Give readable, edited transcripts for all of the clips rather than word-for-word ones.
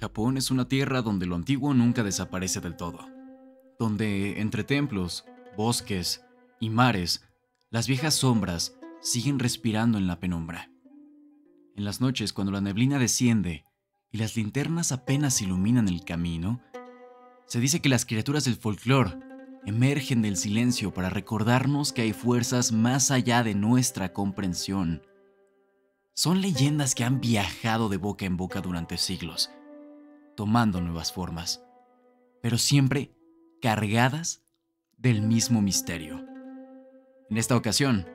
Japón es una tierra donde lo antiguo nunca desaparece del todo, donde entre templos, bosques y mares, las viejas sombras siguen respirando en la penumbra. En las noches, cuando la neblina desciende y las linternas apenas iluminan el camino, se dice que las criaturas del folclore emergen del silencio para recordarnos que hay fuerzas más allá de nuestra comprensión. Son leyendas que han viajado de boca en boca durante siglos, tomando nuevas formas, pero siempre cargadas del mismo misterio. En esta ocasión,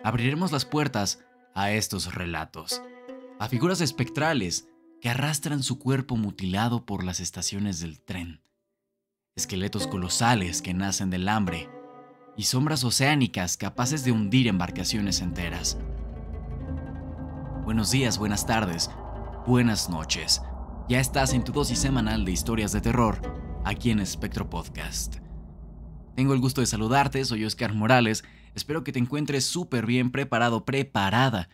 abriremos las puertas a estos relatos, a figuras espectrales que arrastran su cuerpo mutilado por las estaciones del tren, esqueletos colosales que nacen del hambre y sombras oceánicas capaces de hundir embarcaciones enteras. Buenos días, buenas tardes, buenas noches. Ya estás en tu dosis semanal de historias de terror, aquí en Espectro Podcast. Tengo el gusto de saludarte, soy Oscar Morales. Espero que te encuentres súper bien preparado, preparada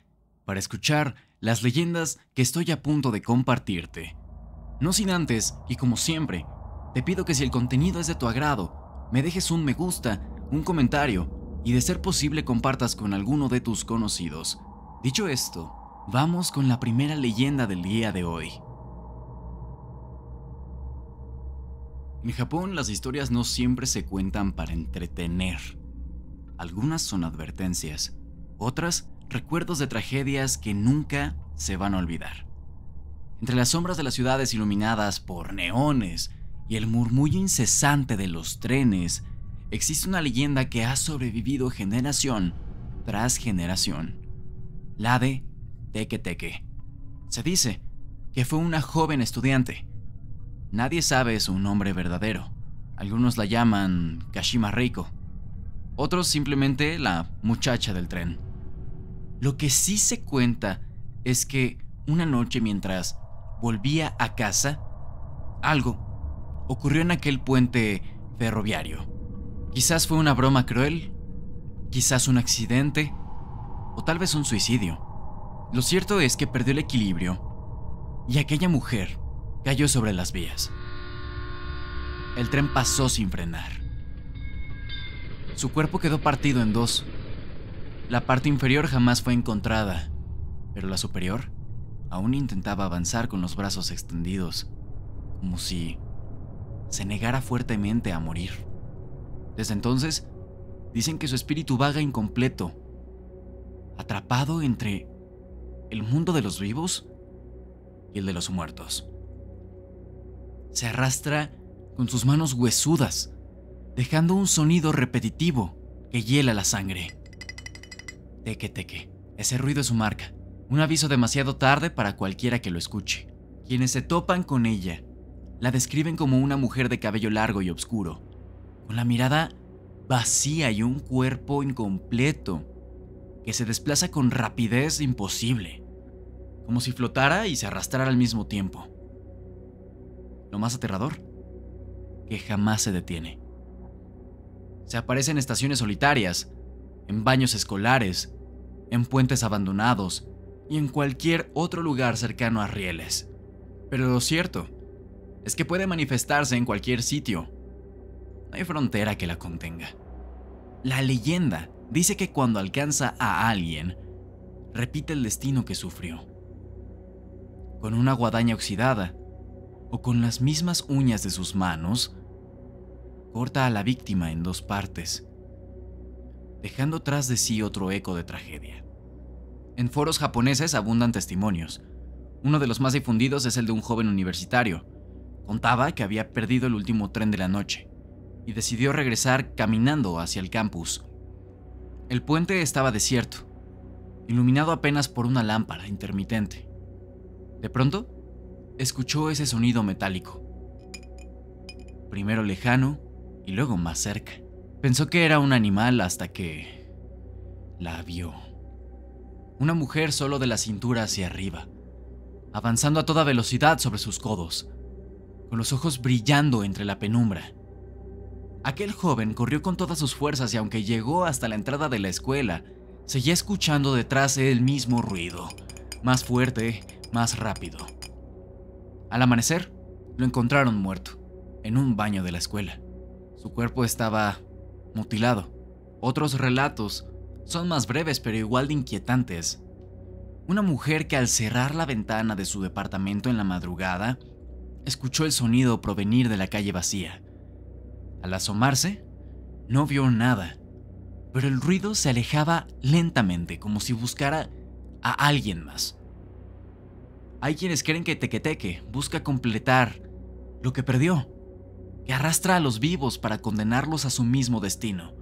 para escuchar las leyendas que estoy a punto de compartirte. No sin antes, y como siempre, te pido que si el contenido es de tu agrado, me dejes un me gusta, un comentario y de ser posible compartas con alguno de tus conocidos. Dicho esto, vamos con la primera leyenda del día de hoy. En Japón, las historias no siempre se cuentan para entretener. Algunas son advertencias, otras recuerdos de tragedias que nunca se van a olvidar. Entre las sombras de las ciudades iluminadas por neones y el murmullo incesante de los trenes, existe una leyenda que ha sobrevivido generación tras generación. La de Teke Teke. Se dice que fue una joven estudiante. Nadie sabe su nombre verdadero. Algunos la llaman Kashima Reiko. Otros simplemente la muchacha del tren. Lo que sí se cuenta es que una noche mientras volvía a casa, algo ocurrió en aquel puente ferroviario. Quizás fue una broma cruel, quizás un accidente, o tal vez un suicidio. Lo cierto es que perdió el equilibrio y aquella mujer cayó sobre las vías. El tren pasó sin frenar. Su cuerpo quedó partido en dos. La parte inferior jamás fue encontrada, pero la superior aún intentaba avanzar con los brazos extendidos, como si se negara fuertemente a morir. Desde entonces, dicen que su espíritu vaga incompleto, atrapado entre el mundo de los vivos y el de los muertos. Se arrastra con sus manos huesudas, dejando un sonido repetitivo que hiela la sangre. Teke Teke. Ese ruido es su marca, un aviso demasiado tarde para cualquiera que lo escuche. Quienes se topan con ella la describen como una mujer de cabello largo y oscuro, con la mirada vacía y un cuerpo incompleto que se desplaza con rapidez imposible, como si flotara y se arrastrara al mismo tiempo. Lo más aterrador, que jamás se detiene. Se aparece en estaciones solitarias, en baños escolares, en puentes abandonados y en cualquier otro lugar cercano a rieles. Pero lo cierto es que puede manifestarse en cualquier sitio. No hay frontera que la contenga. La leyenda dice que cuando alcanza a alguien, repite el destino que sufrió. Con una guadaña oxidada, o con las mismas uñas de sus manos, corta a la víctima en dos partes, dejando tras de sí otro eco de tragedia. En foros japoneses abundan testimonios. Uno de los más difundidos es el de un joven universitario. Contaba que había perdido el último tren de la noche y decidió regresar caminando hacia el campus. El puente estaba desierto, iluminado apenas por una lámpara intermitente. De pronto, escuchó ese sonido metálico. Primero lejano y luego más cerca. Pensó que era un animal hasta que la vio. Una mujer solo de la cintura hacia arriba, avanzando a toda velocidad sobre sus codos, con los ojos brillando entre la penumbra. Aquel joven corrió con todas sus fuerzas y aunque llegó hasta la entrada de la escuela, seguía escuchando detrás el mismo ruido, más fuerte, más rápido. Al amanecer, Lo encontraron muerto, en un baño de la escuela. Su cuerpo estaba mutilado. Otros relatos son más breves pero igual de inquietantes. Una mujer que al cerrar la ventana de su departamento en la madrugada, escuchó el sonido provenir de la calle vacía. Al asomarse, no vio nada, pero el ruido se alejaba lentamente, como si buscara a alguien más. Hay quienes creen que Teque-Teque busca completar lo que perdió, que arrastra a los vivos para condenarlos a su mismo destino.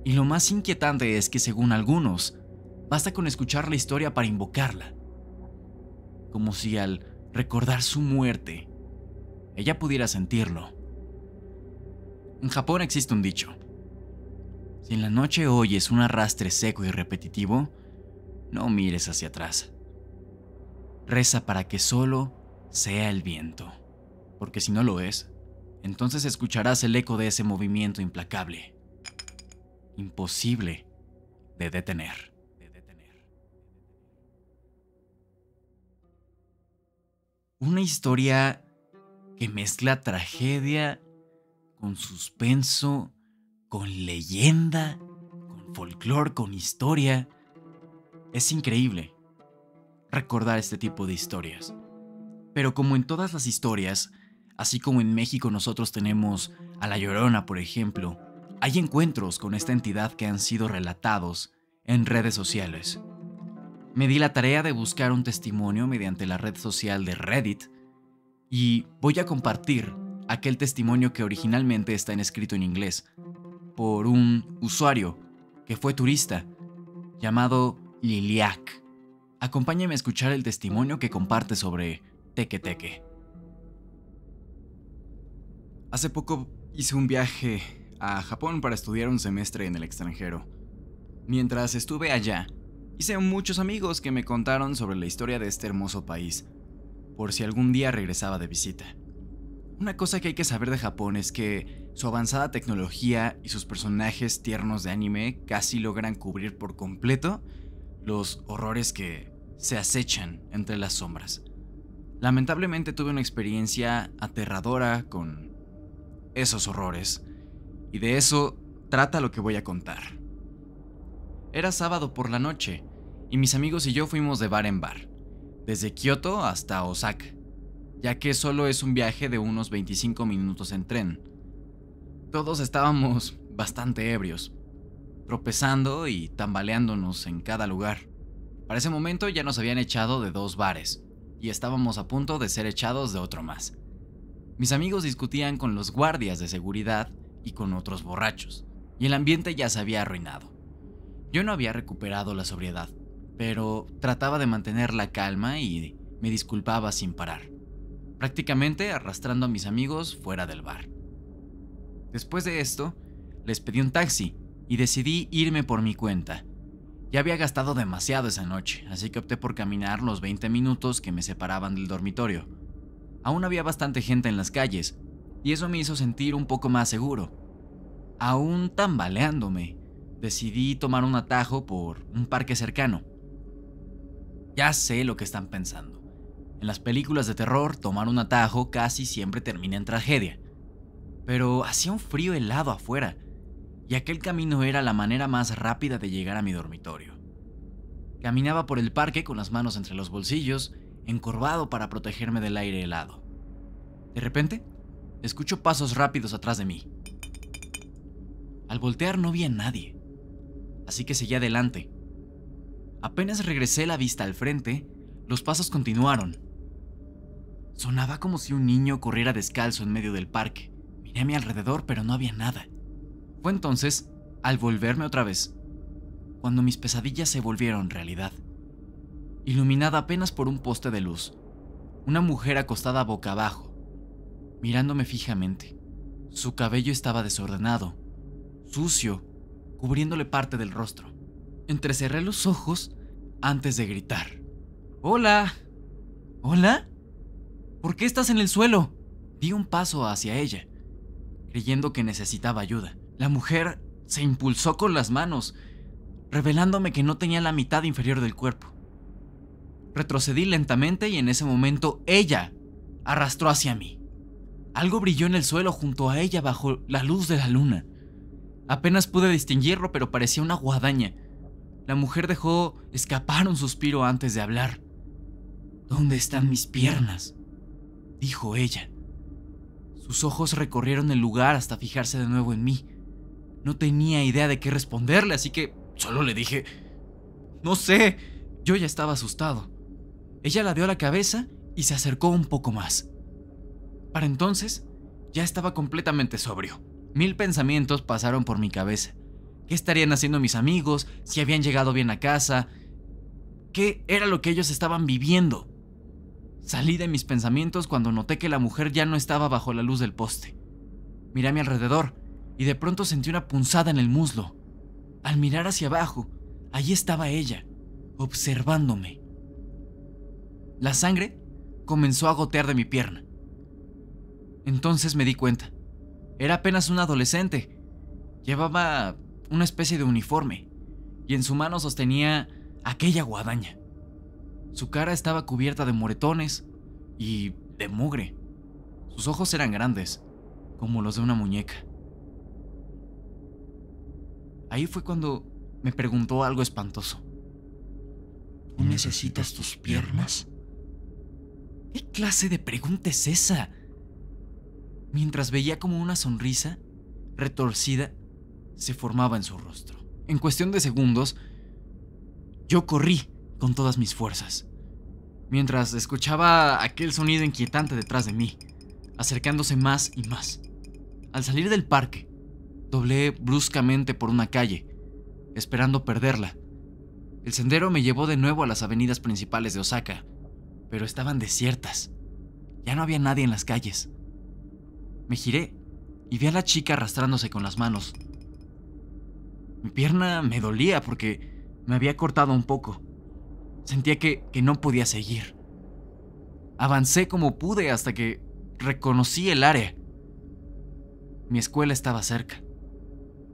Y lo más inquietante es que, según algunos, basta con escuchar la historia para invocarla. Como si al recordar su muerte, ella pudiera sentirlo. En Japón existe un dicho: si en la noche oyes un arrastre seco y repetitivo, no mires hacia atrás. Reza para que solo sea el viento, porque si no lo es, entonces escucharás el eco de ese movimiento implacable, imposible de detener. Una historia que mezcla tragedia con suspenso, con leyenda, con folclore, con historia. Es increíble recordar este tipo de historias. Pero como en todas las historias, así como en México nosotros tenemos a La Llorona, por ejemplo, hay encuentros con esta entidad que han sido relatados en redes sociales. Me di la tarea de buscar un testimonio mediante la red social de Reddit y voy a compartir aquel testimonio que originalmente está escrito en inglés por un usuario que fue turista llamado Liliac. Acompáñame a escuchar el testimonio que comparte sobre Teque-Teque. Hace poco hice un viaje a Japón para estudiar un semestre en el extranjero. Mientras estuve allá, hice muchos amigos que me contaron sobre la historia de este hermoso país, por si algún día regresaba de visita. Una cosa que hay que saber de Japón es que su avanzada tecnología y sus personajes tiernos de anime casi logran cubrir por completo los horrores que se acechan entre las sombras. Lamentablemente tuve una experiencia aterradora con esos horrores, y de eso trata lo que voy a contar. Era sábado por la noche, y mis amigos y yo fuimos de bar en bar, desde Kioto hasta Osaka, ya que solo es un viaje de unos 25 minutos en tren. Todos estábamos bastante ebrios, tropezando y tambaleándonos en cada lugar. Para ese momento ya nos habían echado de 2 bares, y estábamos a punto de ser echados de otro más. Mis amigos discutían con los guardias de seguridad y con otros borrachos, y el ambiente ya se había arruinado. Yo no había recuperado la sobriedad, pero trataba de mantener la calma y me disculpaba sin parar, prácticamente arrastrando a mis amigos fuera del bar. Después de esto, les pedí un taxi y decidí irme por mi cuenta. Ya había gastado demasiado esa noche, así que opté por caminar los 20 minutos que me separaban del dormitorio. Aún había bastante gente en las calles, y eso me hizo sentir un poco más seguro. Aún tambaleándome, decidí tomar un atajo por un parque cercano. Ya sé lo que están pensando. En las películas de terror, tomar un atajo casi siempre termina en tragedia. Pero hacía un frío helado afuera, y aquel camino era la manera más rápida de llegar a mi dormitorio. Caminaba por el parque con las manos entre los bolsillos, encorvado para protegerme del aire helado. De repente, escucho pasos rápidos atrás de mí. Al voltear no vi a nadie, así que seguí adelante. Apenas regresé la vista al frente, los pasos continuaron. Sonaba como si un niño corriera descalzo en medio del parque. Miré a mi alrededor, pero no había nada. Fue entonces, al volverme otra vez, cuando mis pesadillas se volvieron realidad. Iluminada apenas por un poste de luz, una mujer acostada boca abajo, mirándome fijamente. Su cabello estaba desordenado, sucio, cubriéndole parte del rostro. Entrecerré los ojos antes de gritar. ¡Hola! ¿Hola? ¿Por qué estás en el suelo? Di un paso hacia ella, creyendo que necesitaba ayuda. La mujer se impulsó con las manos, revelándome que no tenía la mitad inferior del cuerpo. Retrocedí lentamente y en ese momento ella arrastró hacia mí. Algo brilló en el suelo junto a ella bajo la luz de la luna. Apenas pude distinguirlo, pero parecía una guadaña. La mujer dejó escapar un suspiro antes de hablar. «¿Dónde están mis piernas?», dijo ella. Sus ojos recorrieron el lugar hasta fijarse de nuevo en mí. No tenía idea de qué responderle, así que solo le dije: «No sé». Yo ya estaba asustado. Ella ladeó la cabeza y se acercó un poco más. Para entonces, ya estaba completamente sobrio. 1000 pensamientos pasaron por mi cabeza. ¿Qué estarían haciendo mis amigos? ¿Si habían llegado bien a casa? ¿Qué era lo que ellos estaban viviendo? Salí de mis pensamientos cuando noté que la mujer ya no estaba bajo la luz del poste. Miré a mi alrededor y de pronto sentí una punzada en el muslo. Al mirar hacia abajo, allí estaba ella, observándome. La sangre comenzó a gotear de mi pierna. Entonces me di cuenta. Era apenas un adolescente. Llevaba una especie de uniforme y en su mano sostenía aquella guadaña. Su cara estaba cubierta de moretones y de mugre. Sus ojos eran grandes, como los de una muñeca. Ahí fue cuando me preguntó algo espantoso. ¿Tú necesitas tus piernas? ¿Qué clase de pregunta es esa? Mientras veía como una sonrisa retorcida se formaba en su rostro. En cuestión de segundos, yo corrí con todas mis fuerzas, mientras escuchaba aquel sonido inquietante detrás de mí, acercándose más y más. Al salir del parque, doblé bruscamente por una calle, esperando perderla. El sendero me llevó de nuevo a las avenidas principales de Osaka, pero estaban desiertas. Ya no había nadie en las calles. Me giré y vi a la chica arrastrándose con las manos. Mi pierna me dolía porque me había cortado un poco. Sentía que no podía seguir. Avancé como pude hasta que reconocí el área. Mi escuela estaba cerca.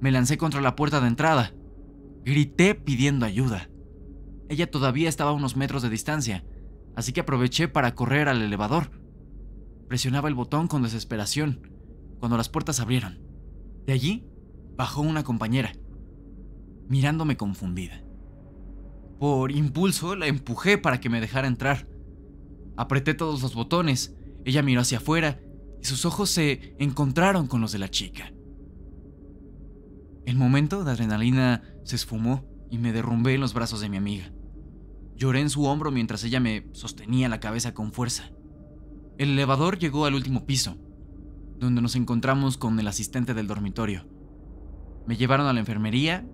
Me lancé contra la puerta de entrada. Grité pidiendo ayuda. Ella todavía estaba a unos metros de distancia, así que aproveché para correr al elevador. Presionaba el botón con desesperación cuando las puertas abrieron. De allí bajó una compañera, mirándome confundida. Por impulso la empujé para que me dejara entrar. Apreté todos los botones. Ella miró hacia afuera y sus ojos se encontraron con los de la chica. El momento de adrenalina se esfumó y me derrumbé en los brazos de mi amiga. Lloré en su hombro mientras ella me sostenía la cabeza con fuerza. El elevador llegó al último piso, donde nos encontramos con el asistente del dormitorio. Me llevaron a la enfermería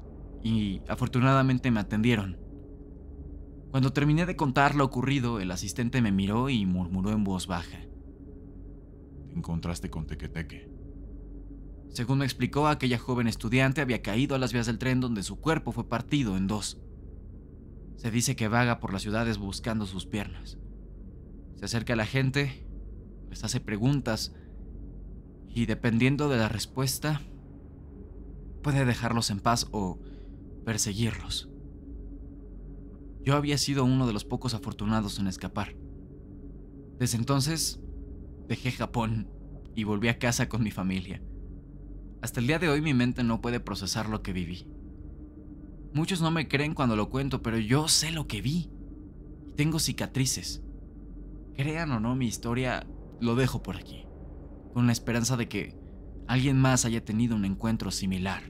y afortunadamente me atendieron. Cuando terminé de contar lo ocurrido, el asistente me miró y murmuró en voz baja: Te encontraste con Teque-Teque. Según me explicó, aquella joven estudiante había caído a las vías del tren donde su cuerpo fue partido en dos. Se dice que vaga por las ciudades buscando sus piernas. Se acerca a la gente, les hace preguntas y dependiendo de la respuesta, puede dejarlos en paz o perseguirlos. Yo había sido uno de los pocos afortunados en escapar. Desde entonces, dejé Japón y volví a casa con mi familia. Hasta el día de hoy mi mente no puede procesar lo que viví. Muchos no me creen cuando lo cuento, pero yo sé lo que vi. Y tengo cicatrices. Crean o no mi historia, lo dejo por aquí, con la esperanza de que alguien más haya tenido un encuentro similar.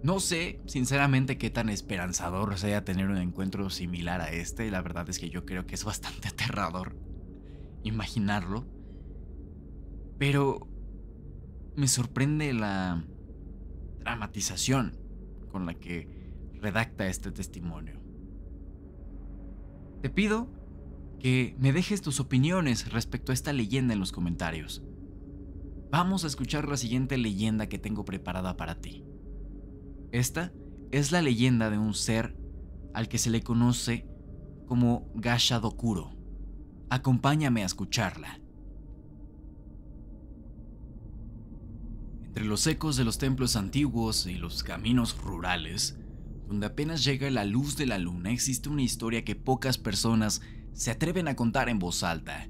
No sé, sinceramente, qué tan esperanzador sea tener un encuentro similar a este. La verdad es que yo creo que es bastante aterrador imaginarlo. Pero me sorprende la dramatización con la que redacta este testimonio. Te pido que me dejes tus opiniones respecto a esta leyenda en los comentarios. Vamos a escuchar la siguiente leyenda que tengo preparada para ti. Esta es la leyenda de un ser al que se le conoce como Gashadokuro. Acompáñame a escucharla. Entre los ecos de los templos antiguos y los caminos rurales, donde apenas llega la luz de la luna, existe una historia que pocas personas se atreven a contar en voz alta.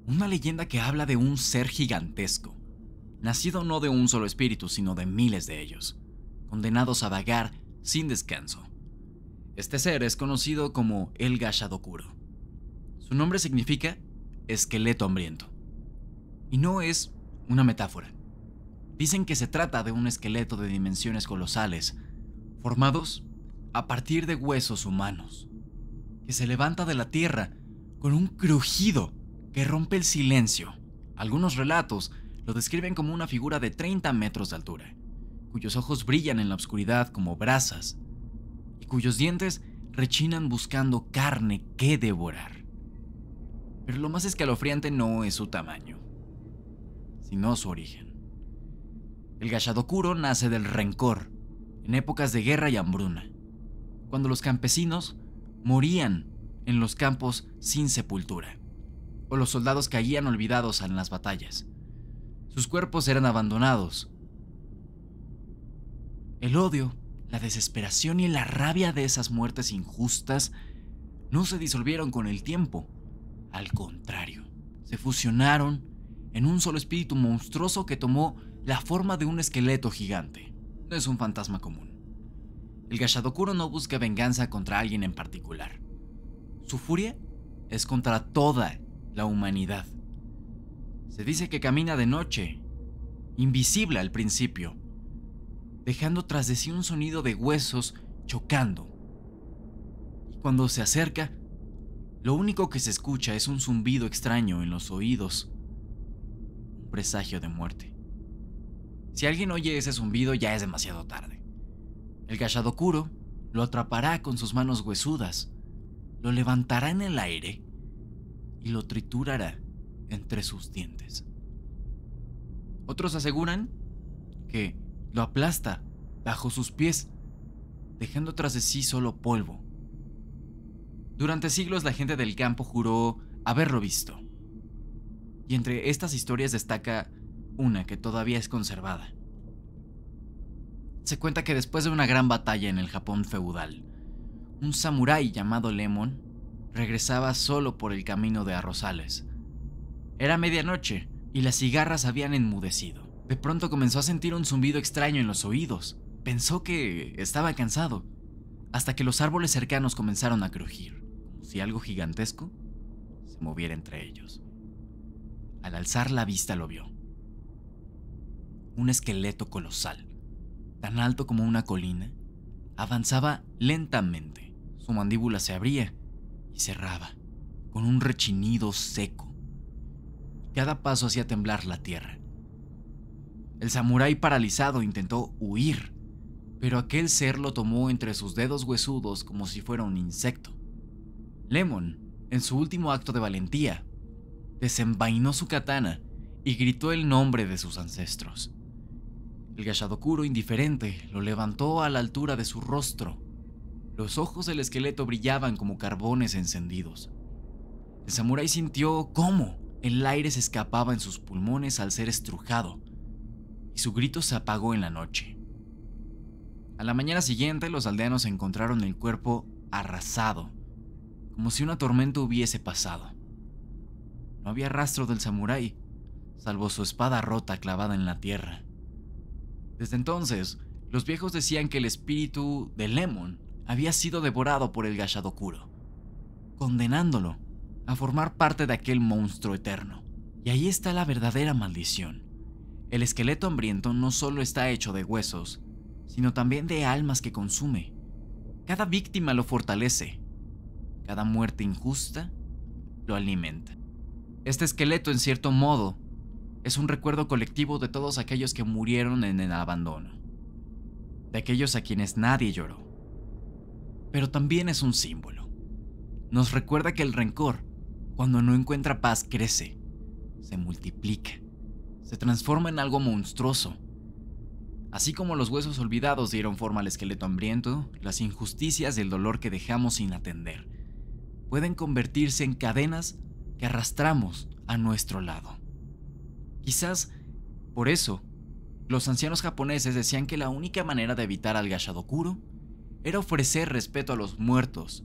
Una leyenda que habla de un ser gigantesco, nacido no de un solo espíritu, sino de miles de ellos, condenados a vagar sin descanso. Este ser es conocido como el Gashadokuro. Su nombre significa esqueleto hambriento. Y no es una metáfora. Dicen que se trata de un esqueleto de dimensiones colosales, formados a partir de huesos humanos, que se levanta de la tierra con un crujido que rompe el silencio. Algunos relatos lo describen como una figura de 30 metros de altura, cuyos ojos brillan en la oscuridad como brasas y cuyos dientes rechinan buscando carne que devorar. Pero lo más escalofriante no es su tamaño, sino su origen. El Gashadokuro nace del rencor en épocas de guerra y hambruna, cuando los campesinos morían en los campos sin sepultura, o los soldados caían olvidados en las batallas. Sus cuerpos eran abandonados. El odio, la desesperación y la rabia de esas muertes injustas no se disolvieron con el tiempo. Al contrario, se fusionaron en un solo espíritu monstruoso que tomó la forma de un esqueleto gigante. No es un fantasma común. El Gashadokuro no busca venganza contra alguien en particular. Su furia es contra toda la humanidad. Se dice que camina de noche, invisible al principio, dejando tras de sí un sonido de huesos chocando. Y cuando se acerca, lo único que se escucha es un zumbido extraño en los oídos, un presagio de muerte. Si alguien oye ese zumbido, ya es demasiado tarde. El Gashadokuro lo atrapará con sus manos huesudas, lo levantará en el aire y lo triturará entre sus dientes. Otros aseguran que lo aplasta bajo sus pies, dejando tras de sí solo polvo. Durante siglos la gente del campo juró haberlo visto. Y entre estas historias destaca una que todavía es conservada. Se cuenta que después de una gran batalla en el Japón feudal, un samurái llamado Lemon regresaba solo por el camino de arrozales. Era medianoche y las cigarras habían enmudecido. De pronto comenzó a sentir un zumbido extraño en los oídos. Pensó que estaba cansado, hasta que los árboles cercanos comenzaron a crujir, como si algo gigantesco se moviera entre ellos. Al alzar la vista lo vio. Un esqueleto colosal, tan alto como una colina, avanzaba lentamente. Su mandíbula se abría y cerraba, con un rechinido seco. Cada paso hacía temblar la tierra. El samurái paralizado intentó huir, pero aquel ser lo tomó entre sus dedos huesudos como si fuera un insecto. Lemon, en su último acto de valentía, desenvainó su katana y gritó el nombre de sus ancestros. El Gashadokuro, indiferente, lo levantó a la altura de su rostro. Los ojos del esqueleto brillaban como carbones encendidos. El samurái sintió cómo el aire se escapaba en sus pulmones al ser estrujado, y su grito se apagó en la noche. A la mañana siguiente, los aldeanos encontraron el cuerpo arrasado, como si una tormenta hubiese pasado. No había rastro del samurái, salvo su espada rota clavada en la tierra. Desde entonces, los viejos decían que el espíritu de Lemon había sido devorado por el Gashadokuro, condenándolo a formar parte de aquel monstruo eterno. Y ahí está la verdadera maldición. El esqueleto hambriento no solo está hecho de huesos, sino también de almas que consume. Cada víctima lo fortalece. Cada muerte injusta lo alimenta. Este esqueleto, en cierto modo, es un recuerdo colectivo de todos aquellos que murieron en el abandono, de aquellos a quienes nadie lloró. Pero también es un símbolo. Nos recuerda que el rencor, cuando no encuentra paz, crece, se multiplica, se transforma en algo monstruoso. Así como los huesos olvidados dieron forma al esqueleto hambriento, las injusticias y el dolor que dejamos sin atender pueden convertirse en cadenas que arrastramos a nuestro lado. Quizás por eso, los ancianos japoneses decían que la única manera de evitar al Gashadokuro era ofrecer respeto a los muertos,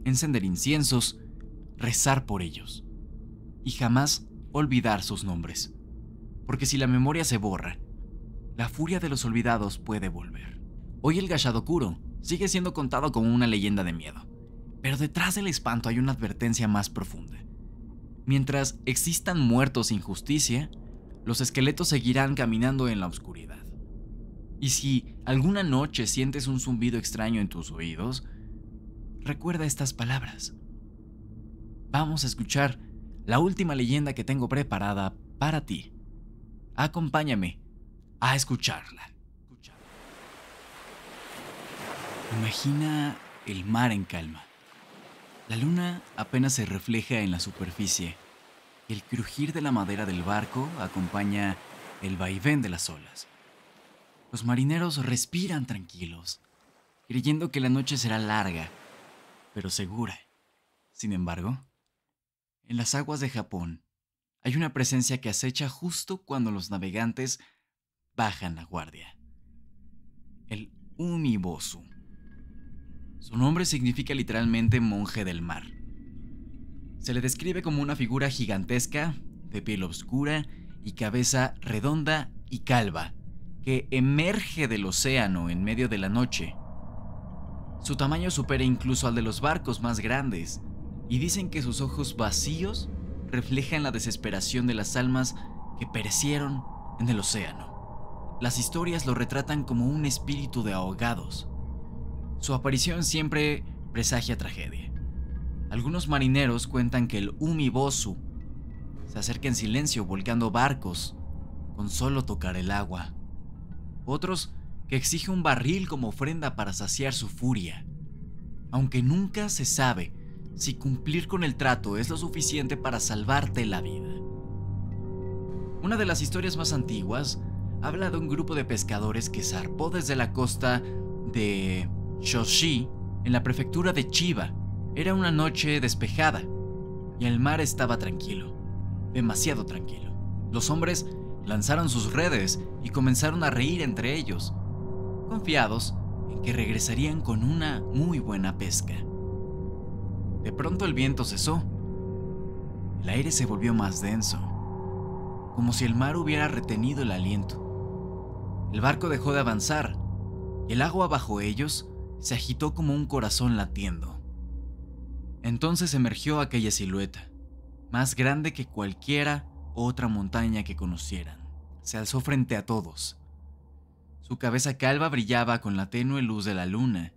encender inciensos, rezar por ellos y jamás olvidar sus nombres, porque si la memoria se borra, la furia de los olvidados puede volver. Hoy el Gashadokuro sigue siendo contado como una leyenda de miedo, pero detrás del espanto hay una advertencia más profunda. Mientras existan muertos sin justicia, los esqueletos seguirán caminando en la oscuridad. Y si alguna noche sientes un zumbido extraño en tus oídos, recuerda estas palabras. Vamos a escuchar la última leyenda que tengo preparada para ti. Acompáñame a escucharla. Imagina el mar en calma. La luna apenas se refleja en la superficie y el crujir de la madera del barco acompaña el vaivén de las olas. Los marineros respiran tranquilos, creyendo que la noche será larga, pero segura. Sin embargo, en las aguas de Japón hay una presencia que acecha justo cuando los navegantes bajan la guardia. El Umibozu. Su nombre significa literalmente monje del mar. Se le describe como una figura gigantesca, de piel oscura y cabeza redonda y calva, que emerge del océano en medio de la noche. Su tamaño supera incluso al de los barcos más grandes, y dicen que sus ojos vacíos reflejan la desesperación de las almas que perecieron en el océano. Las historias lo retratan como un espíritu de ahogados. Su aparición siempre presagia tragedia. Algunos marineros cuentan que el Umibozu se acerca en silencio volcando barcos con solo tocar el agua. Otros que exige un barril como ofrenda para saciar su furia. Aunque nunca se sabe si cumplir con el trato es lo suficiente para salvarte la vida. Una de las historias más antiguas habla de un grupo de pescadores que zarpó desde la costa de Shoshi, en la prefectura de Chiba. Era una noche despejada y el mar estaba tranquilo, demasiado tranquilo. Los hombres lanzaron sus redes y comenzaron a reír entre ellos, confiados en que regresarían con una muy buena pesca. De pronto el viento cesó. El aire se volvió más denso, como si el mar hubiera retenido el aliento. El barco dejó de avanzar y el agua bajo ellos se agitó como un corazón latiendo. Entonces emergió aquella silueta, más grande que cualquiera otra montaña que conocieran. Se alzó frente a todos. Su cabeza calva brillaba con la tenue luz de la luna,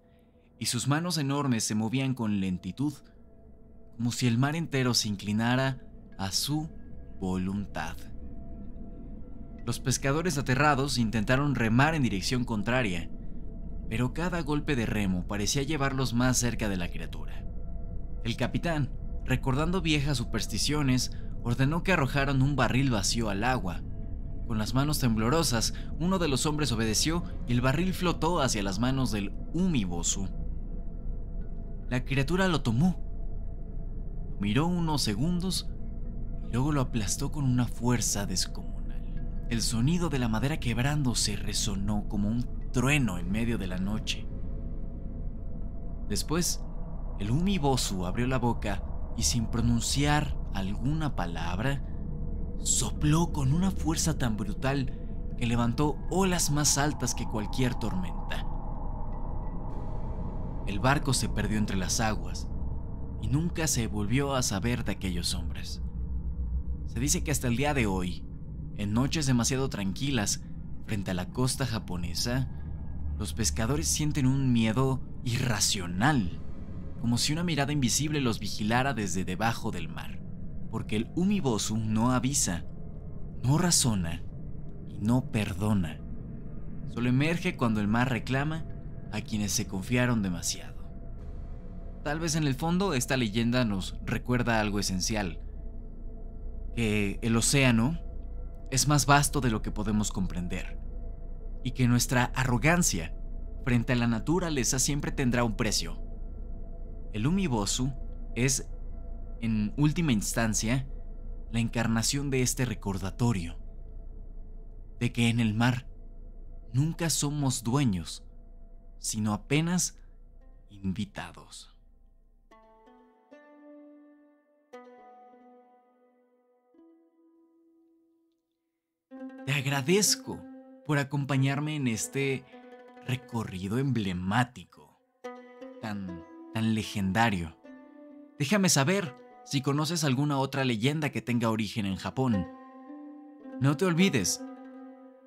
y sus manos enormes se movían con lentitud, como si el mar entero se inclinara a su voluntad. Los pescadores aterrados intentaron remar en dirección contraria, pero cada golpe de remo parecía llevarlos más cerca de la criatura. El capitán, recordando viejas supersticiones, ordenó que arrojaran un barril vacío al agua. Con las manos temblorosas, uno de los hombres obedeció y el barril flotó hacia las manos del Umibozu. La criatura lo tomó, lo miró unos segundos y luego lo aplastó con una fuerza descomunal. El sonido de la madera quebrándose resonó como un trueno en medio de la noche. Después, el Umibozu abrió la boca y sin pronunciar alguna palabra, sopló con una fuerza tan brutal que levantó olas más altas que cualquier tormenta. El barco se perdió entre las aguas y nunca se volvió a saber de aquellos hombres. Se dice que hasta el día de hoy, en noches demasiado tranquilas frente a la costa japonesa, los pescadores sienten un miedo irracional, como si una mirada invisible los vigilara desde debajo del mar, porque el Umibozu no avisa, no razona y no perdona. Solo emerge cuando el mar reclama a quienes se confiaron demasiado. Tal vez en el fondo esta leyenda nos recuerda algo esencial, que el océano es más vasto de lo que podemos comprender, y que nuestra arrogancia frente a la naturaleza siempre tendrá un precio. El Umibozu es, en última instancia, la encarnación de este recordatorio, de que en el mar nunca somos dueños, sino apenas invitados. Te agradezco por acompañarme en este recorrido emblemático, tan legendario. Déjame saber si conoces alguna otra leyenda que tenga origen en Japón. No te olvides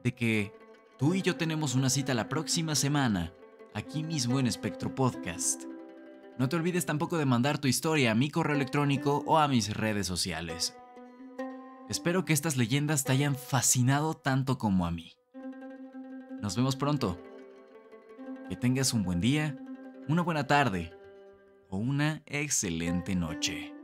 de que tú y yo tenemos una cita la próxima semana, aquí mismo en Espectro Podcast. No te olvides tampoco de mandar tu historia a mi correo electrónico o a mis redes sociales. Espero que estas leyendas te hayan fascinado tanto como a mí. Nos vemos pronto. Que tengas un buen día, una buena tarde o una excelente noche.